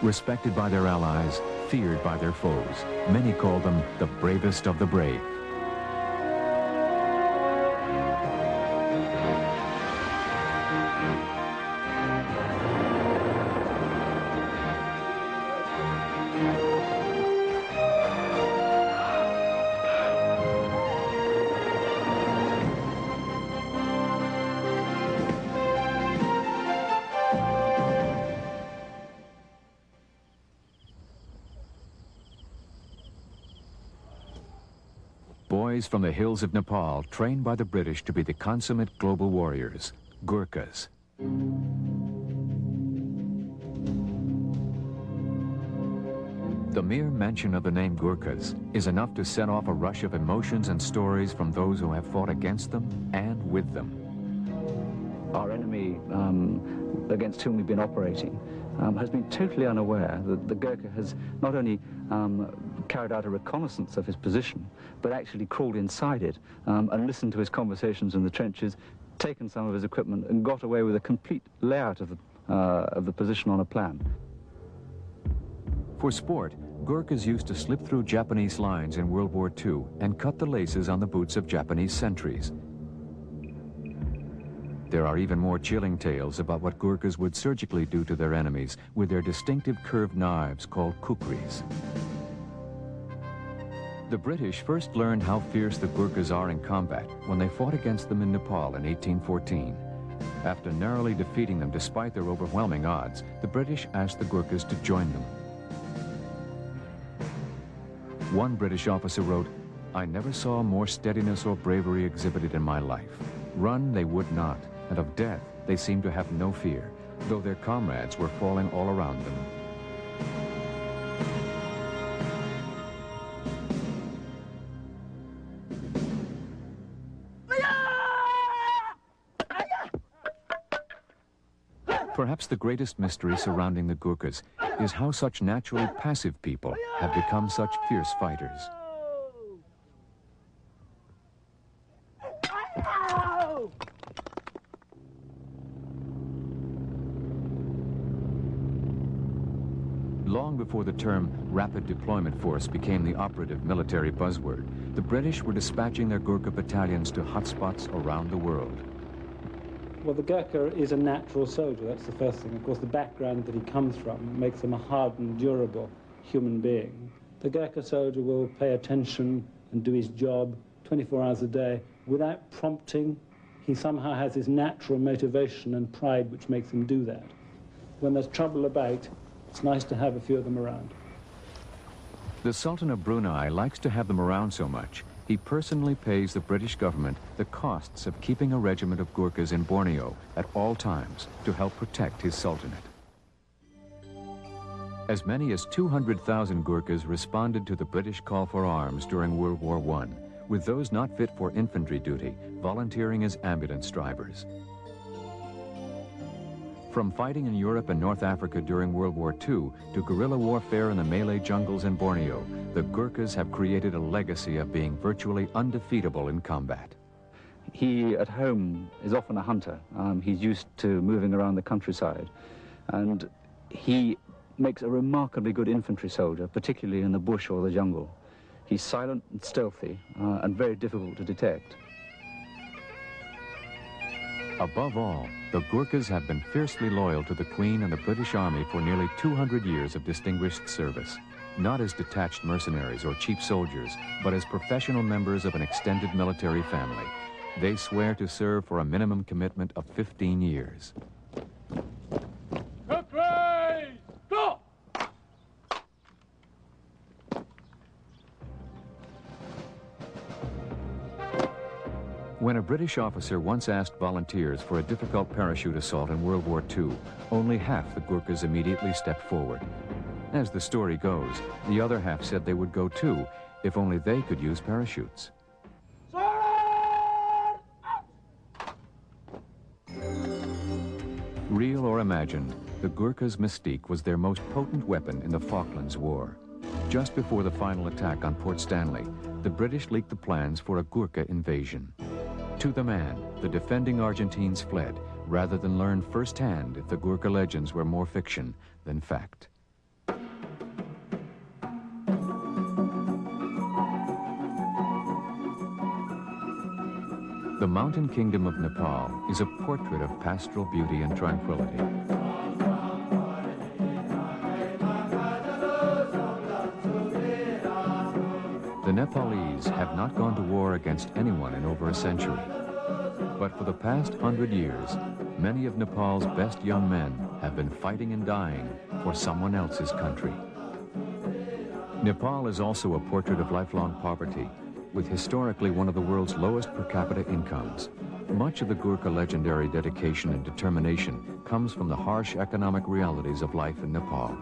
Respected by their allies, feared by their foes, many call them the bravest of the brave. Boys from the hills of Nepal trained by the British to be the consummate global warriors, Gurkhas. The mere mention of the name Gurkhas is enough to set off a rush of emotions and stories from those who have fought against them and with them. Our enemy against whom we've been operating has been totally unaware that the Gurkha has not only carried out a reconnaissance of his position, but actually crawled inside it and listened to his conversations in the trenches, taken some of his equipment and got away with a complete layout of the position on a plan. For sport, Gurkhas used to slip through Japanese lines in World War II and cut the laces on the boots of Japanese sentries. There are even more chilling tales about what Gurkhas would surgically do to their enemies with their distinctive curved knives called kukris. The British first learned how fierce the Gurkhas are in combat when they fought against them in Nepal in 1814. After narrowly defeating them despite their overwhelming odds, the British asked the Gurkhas to join them. One British officer wrote, "I never saw more steadiness or bravery exhibited in my life. Run they would not, and of death they seemed to have no fear, though their comrades were falling all around them." Perhaps the greatest mystery surrounding the Gurkhas is how such naturally passive people have become such fierce fighters. Long before the term Rapid Deployment Force became the operative military buzzword, the British were dispatching their Gurkha battalions to hotspots around the world. Well, the Gurkha is a natural soldier, that's the first thing. Of course, the background that he comes from makes him a hardened, durable human being. The Gurkha soldier will pay attention and do his job 24 hours a day without prompting. He somehow has his natural motivation and pride which makes him do that. When there's trouble about, it's nice to have a few of them around. The Sultan of Brunei likes to have them around so much, he personally pays the British government the costs of keeping a regiment of Gurkhas in Borneo at all times to help protect his sultanate. As many as 200,000 Gurkhas responded to the British call for arms during World War I, with those not fit for infantry duty volunteering as ambulance drivers. From fighting in Europe and North Africa during World War II to guerrilla warfare in the Malay jungles in Borneo, the Gurkhas have created a legacy of being virtually undefeatable in combat. He, at home, is often a hunter. He's used to moving around the countryside, and he makes a remarkably good infantry soldier, particularly in the bush or the jungle. He's silent and stealthy, and very difficult to detect. Above all, the Gurkhas have been fiercely loyal to the Queen and the British Army for nearly 200 years of distinguished service, not as detached mercenaries or cheap soldiers, but as professional members of an extended military family. They swear to serve for a minimum commitment of 15 years. Go! When a British officer once asked volunteers for a difficult parachute assault in World War II, only half the Gurkhas immediately stepped forward. As the story goes, the other half said they would go too, if only they could use parachutes. Real or imagined, the Gurkhas' mystique was their most potent weapon in the Falklands War. Just before the final attack on Port Stanley, the British leaked the plans for a Gurkha invasion. To the man, the defending Argentines fled, rather than learn firsthand if the Gurkha legends were more fiction than fact. mountain kingdom of Nepal is a portrait of pastoral beauty and tranquility. The Nepalese have not gone to war against anyone in over a century. But for the past 100 years, many of Nepal's best young men have been fighting and dying for someone else's country. Nepal is also a portrait of lifelong poverty, with historically one of the world's lowest per capita incomes. Much of the Gurkha legendary dedication and determination comes from the harsh economic realities of life in Nepal.